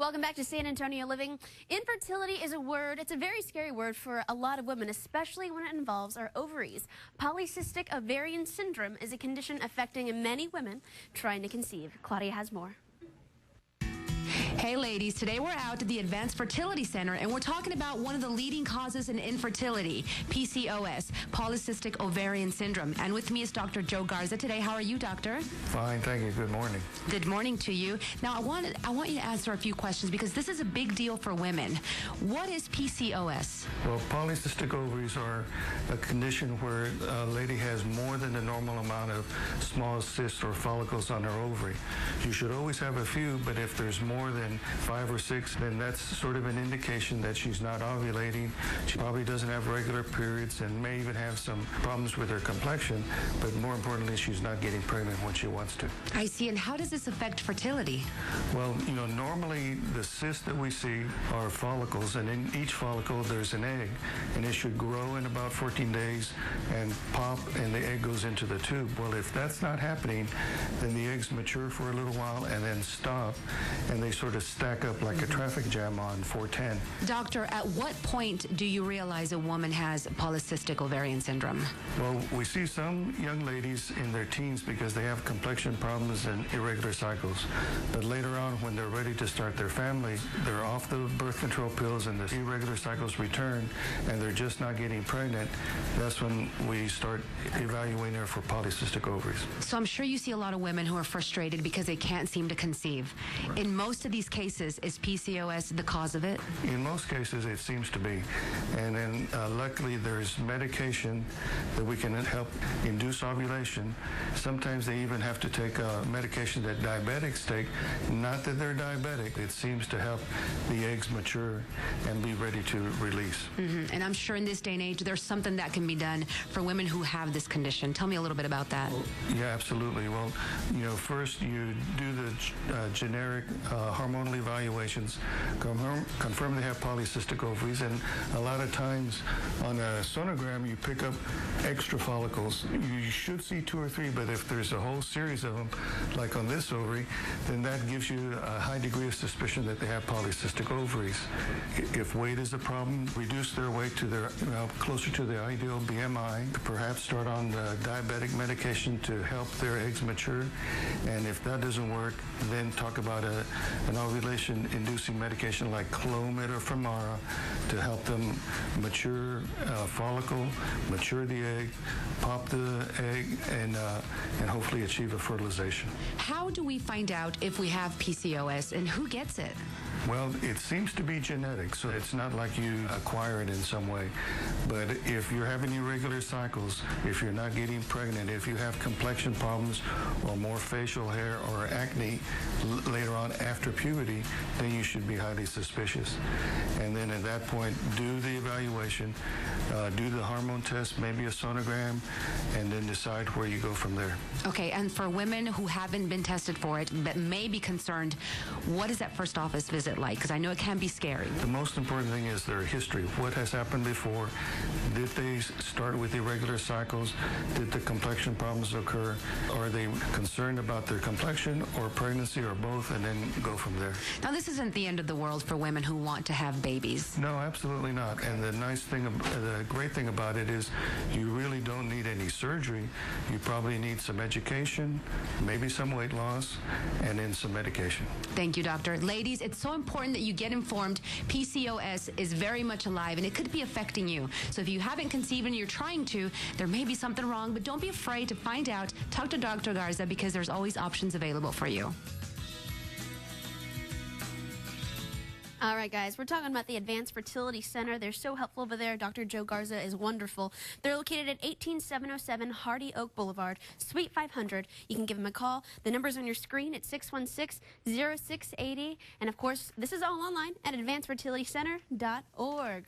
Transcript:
Welcome back to San Antonio Living. Infertility is a word, it's a very scary word for a lot of women, especially when it involves our ovaries. Polycystic ovarian syndrome is a condition affecting many women trying to conceive. Claudia has more. Hey ladies, today we're out at the Advanced Fertility Center and we're talking about one of the leading causes in infertility, PCOS, polycystic ovarian syndrome. And with me is Dr. Joe Garza today. How are you, doctor? Fine, thank you. Good morning. Good morning to you. Now I want you to answer a few questions because this is a big deal for women. What is PCOS? Well, polycystic ovaries are a condition where a lady has more than the normal amount of small cysts or follicles on her ovary. You should always have a few, but if there's more than 5 or 6, then that's sort of an indication that she's not ovulating. She probably doesn't have regular periods and may even have some problems with her complexion, but more importantly, she's not getting pregnant when she wants to. I see. And how does this affect fertility? Well, normally the cysts that we see are follicles, and in each follicle there's an egg, and it should grow in about 14 days and pop, and the egg goes into the tube. Well, if that's not happening, then the eggs mature for a little while and then stop, and they sort of stack up like a traffic jam on 410. Doctor, at what point do you realize a woman has polycystic ovarian syndrome? Well, we see some young ladies in their teens because they have complexion problems and irregular cycles. But later on, when they're ready to start their family, they're off the birth control pills and the irregular cycles return, and they're just not getting pregnant. That's when we start evaluating her for polycystic ovaries. So I'm sure you see a lot of women who are frustrated because they can't seem to conceive. In most of these cases, is PCOS the cause of it? In most cases, it seems to be. And then luckily, there's medication that we can help induce ovulation. Sometimes they even have to take medication that diabetics take. Not that they're diabetic. It seems to help the eggs mature and be ready to release. And I'm sure in this day and age, there's something that can be done for women who have this condition. Tell me a little bit about that. Yeah, absolutely. Well, first you do the generic hormonal evaluations, confirm they have polycystic ovaries, and a lot of times on a sonogram you pick up extra follicles. You should see 2 or 3, but if there's a whole series of them, like on this ovary, then that gives you a high degree of suspicion that they have polycystic ovaries. If weight is a problem, reduce their weight to their closer to the ideal BMI, perhaps start on the diabetic medication to help their eggs mature, and if that doesn't work, then talk about an ovulation-inducing medication like Clomid or Femara to help them mature follicle, mature the egg, pop the egg, and hopefully achieve a fertilization. How do we find out if we have PCOS and who gets it? Well, it seems to be genetic, so it's not like you acquire it in some way. But if you're having irregular cycles, if you're not getting pregnant, if you have complexion problems or more facial hair or acne later on after puberty, then you should be highly suspicious. And then at that point, do the evaluation, do the hormone test, maybe a sonogram, and then decide where you go from there. Okay, and for women who haven't been tested for it but may be concerned, what is that first office visit like? Because I know it can be scary. The most important thing is their history. What has happened before? Did they start with irregular cycles? Did the complexion problems occur? Are they concerned about their complexion or pregnancy or both, and then go from there? Now, this isn't the end of the world for women who want to have babies. No, absolutely not. And the great thing about it is you really don't need any surgery. You probably need some education, maybe some weight loss, and then some medication. Thank you, doctor. Ladies, it's so important that you get informed. PCOS is very much alive, and it could be affecting you. So if you haven't conceived and you're trying to, there may be something wrong, but don't be afraid to find out. Talk to Dr. Garza because there's always options available for you. All right, guys, we're talking about the Advanced Fertility Center. They're so helpful over there. Dr. Joe Garza is wonderful. They're located at 18707 Hardy Oak Boulevard, Suite 500. You can give them a call. The number's on your screen at 616-0680. And, of course, this is all online at advancedfertilitycenter.org.